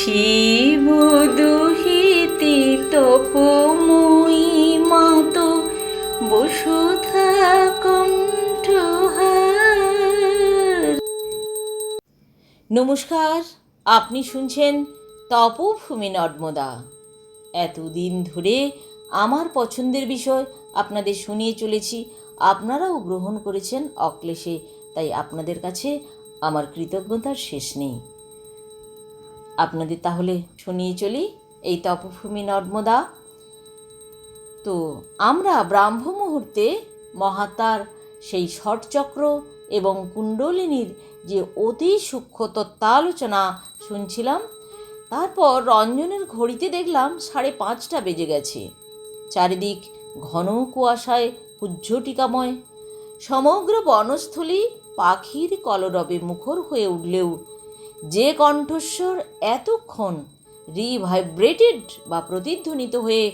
শিব দুহিতে তপময়ী মাত বসুধা কণ্ঠহার। নমস্কার, আপনি শুনছেন তপভূমি নর্মদা। এতদিন ধরে আমার পছন্দের বিষয় আপনাদের শুনিয়ে চলেছি, আপনারাও গ্রহণ করেছেন অক্লেশে, তাই আপনাদের কাছে আমার কৃতজ্ঞতার শেষ নেই। আপনাদের তাহলে শুনিয়ে চলি এই তপভূমি নর্মদা। তো আমরা ব্রাহ্ম মুহূর্তে মহাত্মার সেই ষটচক্র এবং কুণ্ডলিনীর যে অতি সূক্ষ্ম তত্ত্বালোচনা শুনছিলাম। তারপর রঞ্জনের ঘড়িতে দেখলাম 5:30 বেজে গেছে। চারিদিক ঘন কুয়াশায় কুজ্ঝটিকাময়, সমগ্র বনস্থলী পাখির কলরবে মুখর হয়ে উঠলেও যে কণ্ঠস্বর এতক্ষণ রিভাইব্রেটেড বা প্রতিধ্বনিত হয়ে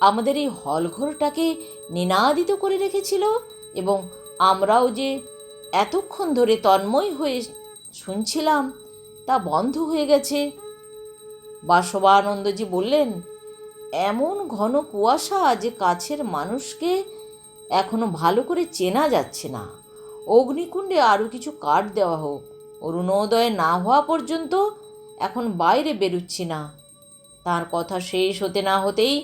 আমাদের এই হলঘরটাকে নিনাদিত করে রেখেছিল এবং আমরাও যে এতক্ষণ ধরে তন্ময় হয়ে শুনছিলাম, তা বন্ধ হয়ে গেছে। বাসবানন্দজি বললেন, এমন ঘন কুয়াশা যে কাছের মানুষকে এখনো ভালো করে চেনা যাচ্ছে না। অগ্নিকুণ্ডে আরও কিছু কাঠ দেওয়া হোক, অরুণোদয় না হওয়া পর্যন্ত এখন বাইরে বেরুচ্ছি না। তার কথা শেষ হতে না হতেই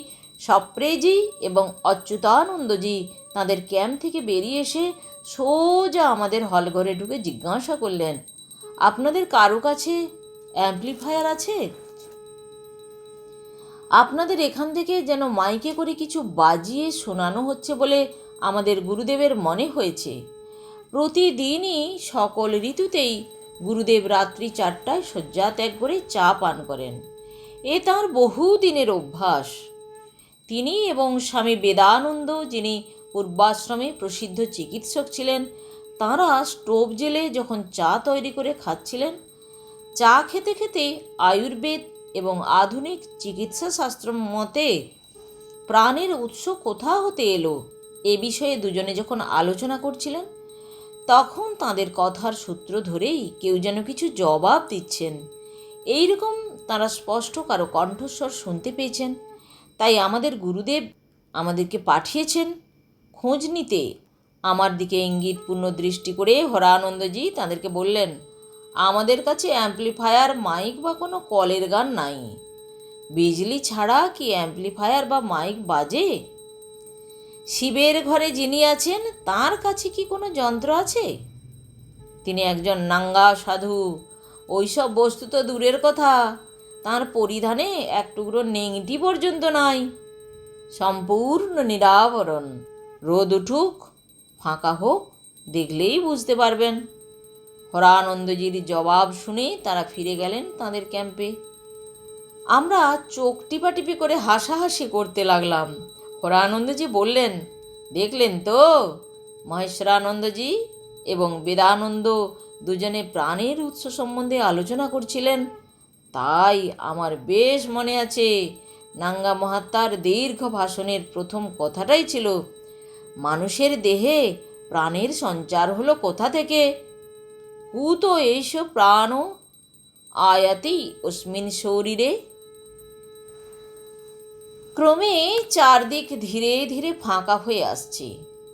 সপ্রেজি এবং অচ্যুতানন্দজি তাদের ক্যাম্প থেকে বেরিয়ে এসে সোজা আমাদের হলঘরে ঢুকে জিজ্ঞাসা করলেন, আপনাদের কারো কাছে অ্যাম্প্লিফায়ার আছে? আপনাদের এখান থেকে যেন মাইকে করে কিছু বাজিয়ে শোনানো হচ্ছে বলে আমাদের গুরুদেবের মনে হয়েছে। প্রতিদিনই সকল ঋতুতেই গুরুদেব রাত্রি 4টায় শয্যা ত্যাগ করে চা পান করেন। এ তাঁর বহুদিনের অভ্যাস। তিনি এবং স্বামী বেদানন্দ, যিনি পূর্বাশ্রমে প্রসিদ্ধ চিকিৎসক ছিলেন, তাঁরা স্টোভ জেলে যখন চা তৈরি করে খাচ্ছিলেন, চা খেতে খেতে আয়ুর্বেদ এবং আধুনিক চিকিৎসা শাস্ত্র মতে প্রাণের উৎস কোথা হতে এলো এ বিষয়ে দুজনে যখন আলোচনা করছিলেন, তখন তাঁদের কথার সূত্র ধরেই কেউ যেন কিছু জবাব দিচ্ছেন। এইরকম তাঁরা স্পষ্ট কারো কণ্ঠস্বর শুনতে পেয়েছেন। তাই আমাদের গুরুদেব আমাদেরকে পাঠিয়েছেন খোঁজ নিতে। আমার দিকে ইঙ্গিতপূর্ণ দৃষ্টি করে হরানন্দজি তাঁদেরকে বললেন, আমাদের কাছে অ্যাম্প্লিফায়ার, মাইক বা কোনো কলের গান নাই। বিজলি ছাড়া কি অ্যাম্প্লিফায়ার বা মাইক বাজে? শিবের ঘরে যিনি আছেন তার কাছে কি কোনো যন্ত্র আছে? তিনি একজন নাঙ্গা সাধু। ওইসব বস্তু তো দূরের কথা, তার পরিধানে এক টুকরো নেংটি পর্যন্ত নাই। সম্পূর্ণ নিরাবরণ। রোদ উঠুক, ফাঁকা হোক, দেখলেই বুঝতে পারবেন। হরানন্দজির জবাব শুনে তারা ফিরে গেলেন তাদের ক্যাম্পে। আমরা চোখ টিপাটিপি করে হাসাহাসি করতে লাগলাম। হরানন্দজি বললেন, দেখলেন তো, মহেশ্বরানন্দজি এবং বেদানন্দ দুজনে প্রাণের উৎস সম্বন্ধে আলোচনা করছিলেন। তাই আমার বেশ মনে আছে, নাঙ্গা মহাত্মার দীর্ঘ ভাষণের প্রথম কথাটাই ছিল, মানুষের দেহে প্রাণের সঞ্চার হলো কোথা থেকে? কুতো এইসব প্রাণ আয়াতি অস্মিন শরীরে। ক্রমে চারদিক ধীরে ধীরে ফাঁকা হয়ে আসছে।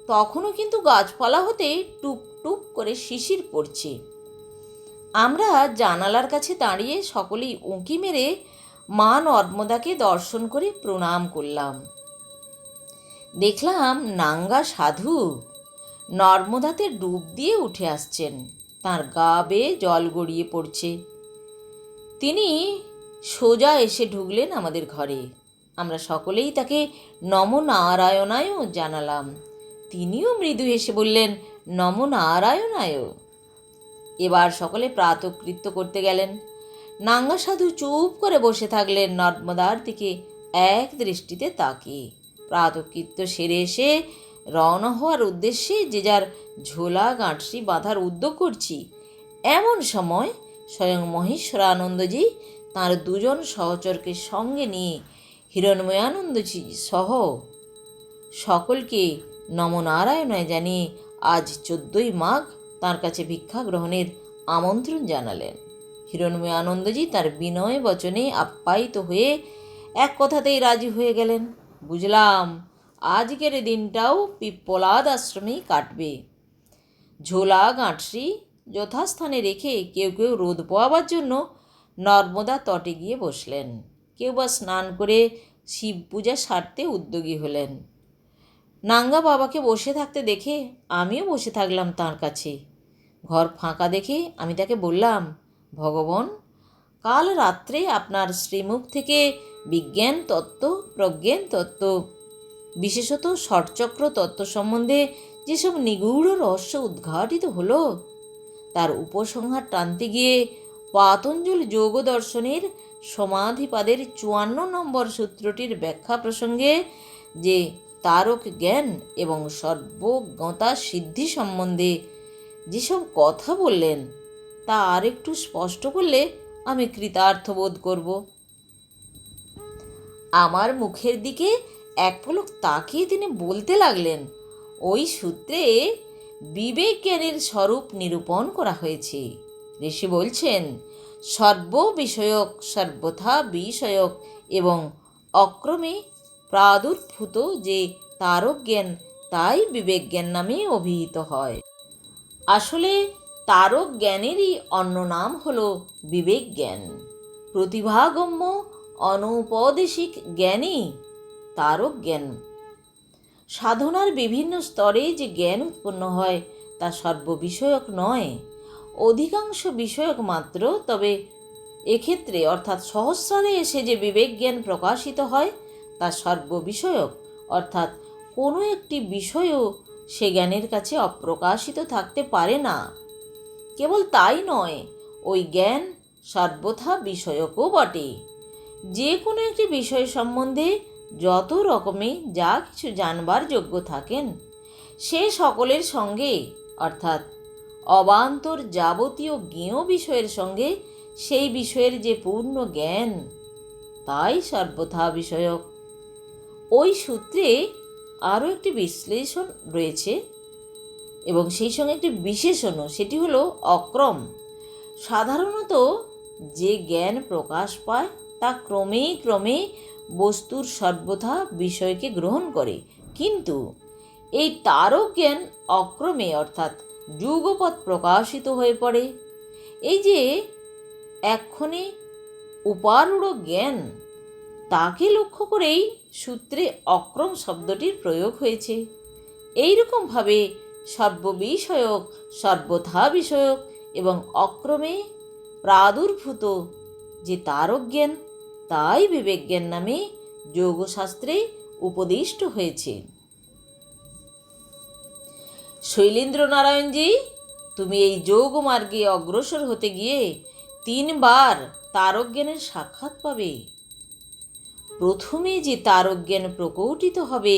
তখনও কিন্তু গাছপালা হতে টুপ টুপ করে শিশির পড়ছে। আমরা জানালার কাছে দাঁড়িয়ে সকলেই উঁকি মেরে মা নর্মদাকে দর্শন করে প্রণাম করলাম। দেখলাম নাঙ্গা সাধু নর্মদাতে ডুব দিয়ে উঠে আসছেন, তাঁর গা বেয়ে জল গড়িয়ে পড়ছে। তিনি সোজা এসে ঢুকলেন আমাদের ঘরে। আমরা সকলেই তাকে নম নারায়ণায় জানালাম। তিনিও মৃদু হেসে বললেন, নম নারায়ণায়। এবার সকলে প্রাতকৃত্য করতে গেলেন। নাঙ্গা সাধু চুপ করে বসে থাকলেন, নর্মদার দিকে এক দৃষ্টিতে তাকিয়ে। প্রাতকৃত্য সেরে এসে রওনা হওয়ার উদ্দেশ্যে যে যার ঝোলা গাঁটরি বাঁধার উদ্যোগ করছি, এমন সময় স্বয়ং মহেশ্বরানন্দজি তাঁর দুজন সহচরকে সঙ্গে নিয়ে হিরণ্ময়ানন্দজি সহ সকলকে নমনারায়ণায় জানিয়ে আজ 14ই মাঘ তাঁর কাছে ভিক্ষা গ্রহণের আমন্ত্রণ জানালেন। হিরণময় আনন্দজি তার বিনয় বচনে আপ্যায়িত হয়ে এক কথাতেই রাজি হয়ে গেলেন। বুঝলাম, আজকের দিনটাও পিপ্পলাদ আশ্রমেই কাটবে। ঝোলা গাঁটরি যথাস্থানে রেখে কেউ কেউ রোদ পোয়াবার জন্য নর্মদা তটে গিয়ে বসলেন, কেউ বা স্নান করে শিব পূজা সারতে উদ্যোগী হলেন। নাঙ্গা বাবাকে বসে থাকতে দেখে আমিও বসে থাকলাম তাঁর কাছে। ঘর ফাঁকা দেখে আমি তাকে বললাম, ভগবান, কাল রাত্রে আপনার শ্রীমুখ থেকে বিজ্ঞান তত্ত্ব, প্রজ্ঞান তত্ত্ব, বিশেষত ষটচক্র তত্ত্ব সম্বন্ধে যেসব নিগূঢ় রহস্য উদ্ঘাটিত হলো, তার উপসংহার টানতে গিয়ে পাতঞ্জল যোগ দর্শনের সমাধিপাদের 54 নম্বর সূত্রটির ব্যাখ্যা প্রসঙ্গে যে তারক জ্ঞান এবং সর্বজ্ঞতা সিদ্ধি সম্বন্ধে যেসব কথা বললেন, তা আর একটু স্পষ্ট করলে আমি কৃতার্থ বোধ করব। আমার মুখের দিকে এক পলক তাকিয়ে তিনি বলতে লাগলেন, ওই সূত্রে বিবেক জ্ঞানের স্বরূপ নিরূপণ করা হয়েছে। ঋষি বলছেন, সর্ব বিষয়ক, সর্বথা বিষয়ক এবং অক্রমে প্রাদুর্ভূত যে তারক জ্ঞান, তাই বিবেক জ্ঞান নামে অভিহিত হয়। আসলে তারক জ্ঞানেরই অন্য নাম হল বিবেক জ্ঞান। প্রতিভাগম্য অনৌপদেশিক জ্ঞানই তারক জ্ঞান। সাধনার বিভিন্ন স্তরে যে জ্ঞান উৎপন্ন হয় তা সর্ববিষয়ক নয়, অধিকাংশ বিষয়ক মাত্র। তবে এক্ষেত্রে অর্থাৎ সহস্রারে এসে যে বিবেক জ্ঞান প্রকাশিত হয় তা সর্ববিষয়ক, অর্থাৎ কোনো একটি বিষয়ও সে জ্ঞানের কাছে অপ্রকাশিত থাকতে পারে না। কেবল তাই নয়, ওই জ্ঞান সর্বথা বিষয়কও বটে। যে কোনো একটি বিষয় সম্বন্ধে যত রকমে যা কিছু জানবার যোগ্য থাকেন, সে সকলের সঙ্গে অর্থাৎ অবান্তর যাবতীয় জ্ঞেয় বিষয়ের সঙ্গে সেই বিষয়ের যে পূর্ণ জ্ঞান, তাই সর্বথা বিষয়ক। ওই সূত্রে আরও একটি বিশ্লেষণ রয়েছে এবং সেই সঙ্গে একটি বিশেষণও, সেটি হলো অক্রম। সাধারণত যে জ্ঞান প্রকাশ পায় তা ক্রমে ক্রমে বস্তুর সর্বথা বিষয়কে গ্রহণ করে, কিন্তু এই তারক জ্ঞান অক্রমে অর্থাৎ যুগপৎ প্রকাশিত হয়ে পড়ে। এই যে এক্ষণে উপারূঢ় জ্ঞান, তাকে লক্ষ্য করেই সূত্রে অক্রম শব্দটির প্রয়োগ হয়েছে। এইরকমভাবে সর্ববিষয়ক, সর্বথা বিষয়ক এবং অক্রমে প্রাদুর্ভূত যে তারক জ্ঞান, তাই বিবেক জ্ঞান নামে যোগশাস্ত্রে উপদিষ্ট হয়েছে। শৈলেন্দ্র নারায়ণজি, তুমি এই যোগ মার্গে অগ্রসর হতে গিয়ে 3 বার তারক জ্ঞানের সাক্ষাৎ পাবে। প্রথমে যে তারক জ্ঞান প্রকটিত হবে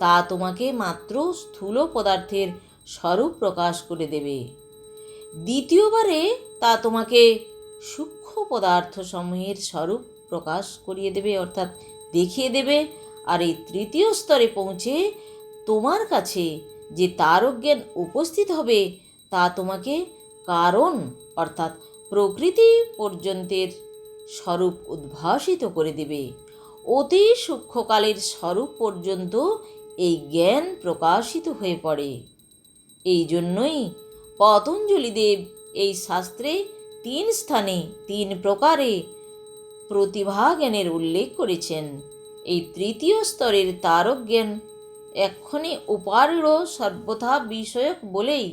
তা তোমাকে মাত্র স্থূল পদার্থের স্বরূপ প্রকাশ করে দেবে। দ্বিতীয়বারে তা তোমাকে সূক্ষ্ম পদার্থ সমূহের স্বরূপ প্রকাশ করিয়ে দেবে, অর্থাৎ দেখিয়ে দেবে। আর এই তৃতীয় স্তরে পৌঁছে তোমার কাছে যে তারক জ্ঞান উপস্থিত হবে তা তোমাকে কারণ অর্থাৎ প্রকৃতি পর্যন্তের স্বরূপ উদ্ভাসিত করে দেবে। অতি সূক্ষ্মকালের স্বরূপ পর্যন্ত এই জ্ঞান প্রকাশিত হয়ে পড়ে। এই জন্যই পতঞ্জলিদেব এই শাস্ত্রে 3 স্থানে 3 প্রকারে প্রতিভা জ্ঞানের উল্লেখ করেছেন। এই তৃতীয় স্তরের তারক জ্ঞান এক্ষণে উপারূঢ় সর্বথা বিষয়ক বলেই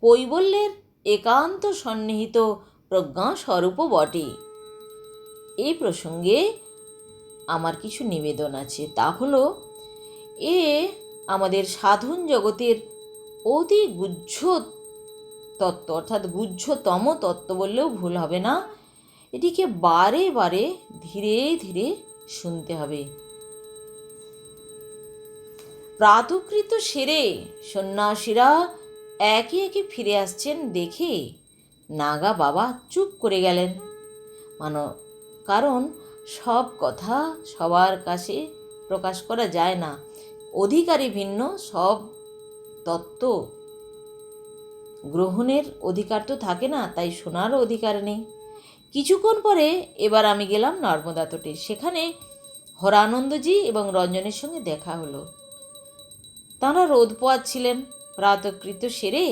কৈবল্যের একান্ত সন্নিহিত প্রজ্ঞাস্বরূপও বটে। এই প্রসঙ্গে আমার কিছু নিবেদন আছে, তা হলো আমাদের সাধন জগতের অতি গুহ্য তত্ত্ব, অর্থাৎ গুহ্যতম তত্ত্ব বললেও ভুল হবে না। এটিকে বারে বারে ধীরে ধীরে শুনতে হবে। প্রাতকৃত সেরে সন্ন্যাসীরা একে একে ফিরে আসছেন দেখে নাগা বাবা চুপ করে গেলেন। কারণ সব কথা সবার কাছে প্রকাশ করা যায় না, অধিকারী ভিন্ন, সব তত্ত্ব গ্রহণের অধিকার তো থাকে না, তাই শোনারও অধিকার নেই। কিছুক্ষণ পরে এবার আমি গেলাম নর্মদা তটে। সেখানে হরানন্দজি এবং রঞ্জনের সঙ্গে দেখা হলো। তাঁরা রোদ পোয়াচ্ছিলেন। প্রাতকৃত্য সেরে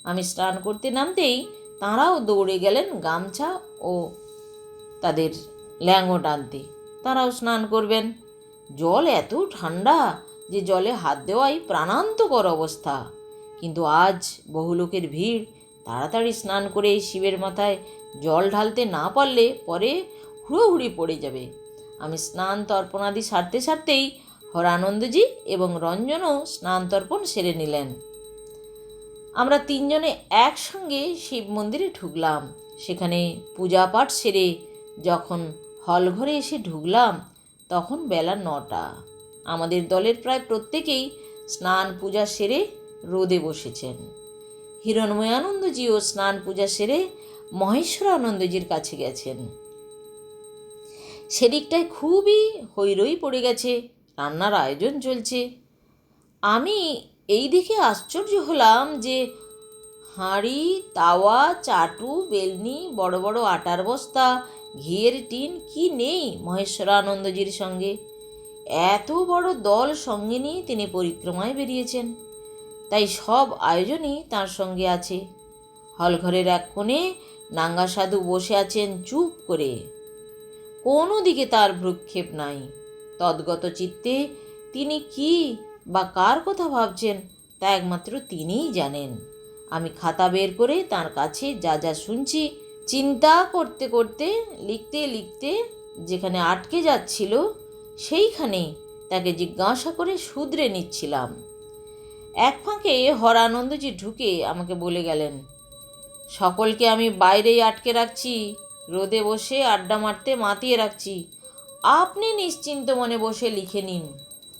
আমি স্নান করতে নামতেই তাঁরাও দৌড়ে গেলেন গামছা ও তাদের ল্যাঙ্গট আনতে। তাঁরাও স্নান করবেন। জল এত ঠান্ডা যে জলে হাত দেওয়াই প্রাণান্তকর অবস্থা। কিন্তু আজ বহু লোকের ভিড়, তাড়াতাড়ি স্নান করে শিবের মাথায় জল ঢালতে না পারলে পরে হুড়োহুড়ি পড়ে যাবে। আমি স্নান তর্পণাদি সারতে সারতেই হরানন্দজি এবং রঞ্জনও স্নান তর্পণ সেরে নিলেন। আমরা তিনজনে একসঙ্গে শিব মন্দিরে ঢুকলাম। সেখানে পূজা পাঠ সেরে যখন হলঘরে এসে ঢুকলাম তখন বেলা 9টা। আমাদের দলের প্রায় প্রত্যেকেই স্নান পূজা সেরে রোদে বসেছেন। হিরণময়ানন্দজিও স্নান পূজা সেরে মহেশ্বরানন্দজির কাছে গেছেন। সেদিকটায় খুবই হৈরৈ পড়ে গেছে, রান্নার আয়োজন চলছে। আমি এই দেখে আশ্চর্য হলাম যে হাঁড়ি, তাওয়া, চাটু, বেলনি, বড় বড় আটার বস্তা, ঘিয়ের টিন কি নেই মহেশ্বরানন্দজির সঙ্গে। এত বড় দল সঙ্গে নিয়ে তিনি পরিক্রমায় বেরিয়েছেন, তাই সব আয়োজনই তার সঙ্গে আছে। হলঘরের এক কোণে নাঙ্গা সাধু বসে আছেন চুপ করে, কোনো দিকে তার ভ্রুক্ষেপ নাই। তদ্গত চিত্তে তিনি কি বা কার কথা ভাবছেন তা একমাত্র তিনিই জানেন। আমি খাতা বের করে তার কাছে যা যা শুনছি চিন্তা করতে করতে, লিখতে লিখতে যেখানে আটকে যাচ্ছিল সেইখানে তাকে জিজ্ঞাসা করে শুধরে নিচ্ছিলাম। এক ফাঁকে হরানন্দজি ঢুকে আমাকে বলে গেলেন, সকলকে আমি বাইরেই আটকে রাখছি, রোদে বসে আড্ডা মারতে মাতিয়ে রাখছি, আপনি নিশ্চিন্ত মনে বসে লিখে নিন।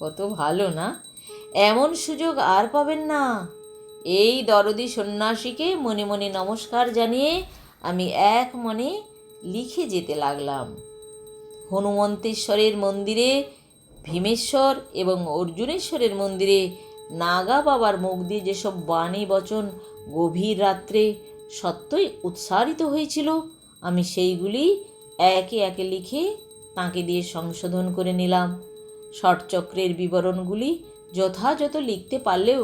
কত ভালো না? এমন সুযোগ আর পাবেন না। এই দরদি সন্ন্যাসীকে মনে মনে নমস্কার জানিয়ে আমি এক মনে লিখে যেতে লাগলাম। হনুমন্তেশ্বরের মন্দিরে, ভীমেশ্বর এবং অর্জুনেশ্বরের মন্দিরে নাগা বাবার মুখ দিয়ে যেসব বাণী বচন গভীর রাত্রে সত্যই উৎসারিত হয়েছিল, আমি সেইগুলি একে একে লিখে তাঁকে দিয়ে সংশোধন করে নিলাম। ষটচক্রের বিবরণগুলি যথাযথ লিখতে পারলেও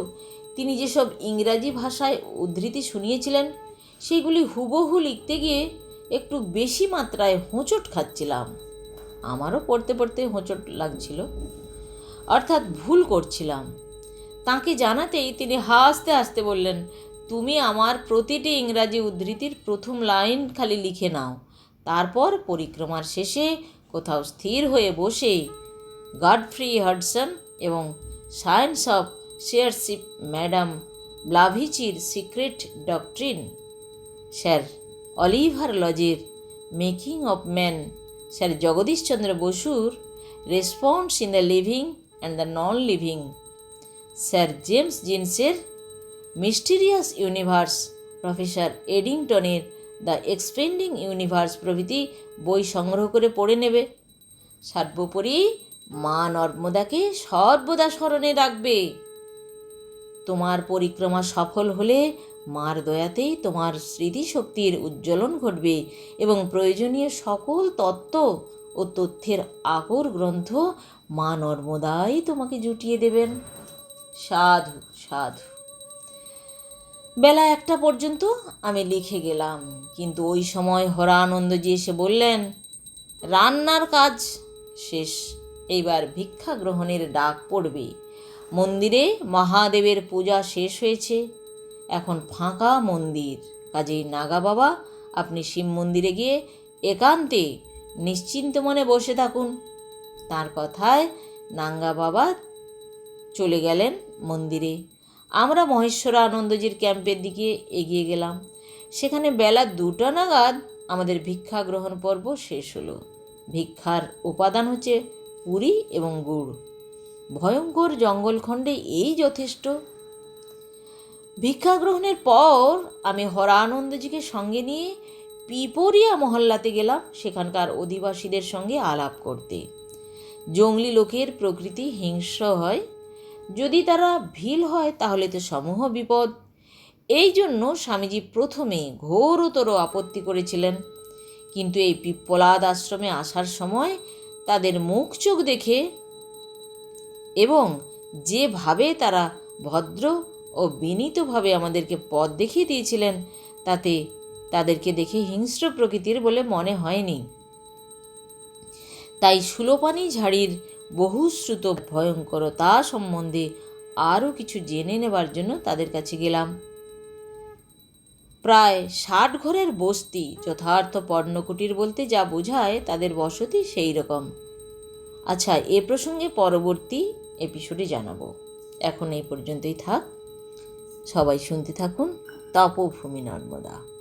তিনি যেসব ইংরাজি ভাষায় উদ্ধৃতি শুনিয়েছিলেন সেগুলি হুবহু লিখতে গিয়ে একটু বেশি মাত্রায় হোঁচট খাচ্ছিলাম। আমারও পড়তে পড়তে হোঁচট লাগছিল, অর্থাৎ ভুল করছিলাম। তাকে জানাতেই তিনি হাসতে হাসতে বললেন, তুমি আমার প্রতিটি ইংরাজি উদ্ধৃতির প্রথম লাইন খালি লিখে নাও, তারপর পরিক্রমার শেষে কোথাও স্থির হয়ে বসে গডফ্রি হাডসন এবং সায়েন্স অফ শেয়ারশিপ ম্যাডাম ব্লাভিচির সিক্রেট ডক্ট্রিন, স্যার অলিভার লজের making of man, sir Jagadish Chandra বসুর response in the living and the non living, sir James জিন্সের মিস্টিরিয়াস ইউনিভার্স, প্রফেসর এডিংটনের দ্য এক্সপেন্ডিং ইউনিভার্স প্রভৃতি বই সংগ্রহ করে পড়ে নেবে। সর্বোপরি মা নর্মদাকে সর্বদা স্মরণে রাখবে। তোমার পরিক্রমা সফল হলে মার দয়াতেই তোমার স্মৃতিশক্তির উজ্জ্বলন ঘটবে এবং প্রয়োজনীয় সকল তত্ত্ব ও তথ্যের আকর গ্রন্থ মা নর্মদাই তোমাকে জুটিয়ে দেবেন। সাধু সাধু। বেলা 1টা পর্যন্ত আমি লিখে গেলাম, কিন্তু ওই সময় হরানন্দজি এসে বললেন, রান্নার কাজ শেষ, এইবার ভিক্ষা গ্রহণের ডাক পড়বে। মন্দিরে মহাদেবের পূজা শেষ হয়েছে, এখন ফাঁকা মন্দির, কাজেই নাগা বাবা আপনি শিব মন্দিরে গিয়ে একান্তে নিশ্চিন্ত মনে বসে থাকুন। তার কথায় নাঙ্গা বাবা চলে গেলেন মন্দিরে। আমরা মহেশ্বরানন্দজির ক্যাম্পের দিকে এগিয়ে গেলাম। সেখানে বেলা 2টা নাগাদ আমাদের ভিক্ষা গ্রহণ পর্ব শেষ হলো। ভিক্ষার উপাদান হচ্ছে পুরি এবং গুড়। ভয়ঙ্কর জঙ্গলখণ্ডে এই যথেষ্ট। ভিক্ষা গ্রহণের পর আমি হরানন্দজিকে সঙ্গে নিয়ে পিপরিয়া মহল্লাতে গেলাম সেখানকার অধিবাসীদের সঙ্গে আলাপ করতে। জঙ্গলি লোকের প্রকৃতি হিংস্র হয়, যদি তারা ভিল হয় তাহলে তো সমূহ বিপদ। এই জন্য স্বামীজি প্রথমে ঘোরতর আপত্তি করেছিলেন, কিন্তু এই পিপ্পলাদ আশ্রমে আসার সময় তাদের মুখ চোখ দেখে এবং যেভাবে তারা ভদ্র ও বিনীতভাবে আমাদেরকে পথ দেখিয়ে দিয়েছিলেন, তাতে তাদেরকে দেখে হিংস্র প্রকৃতির বলে মনে হয়নি। তাই সুলোপানি ঝাড়ির বহুশ্রুত ভয়ঙ্করতা সম্বন্ধে আরও কিছু জেনে নেবার জন্য তাদের কাছে গেলাম। প্রায় 60 ঘরের বস্তি, যথার্থ পর্ণকুটির বলতে যা বোঝায় তাদের বসতি সেই রকম। আচ্ছা, এ প্রসঙ্গে পরবর্তী এপিসোডে জানাবো। এখন এই পর্যন্তই থাক। সবাই শুনতে থাকুন তপভূমি নর্মদা।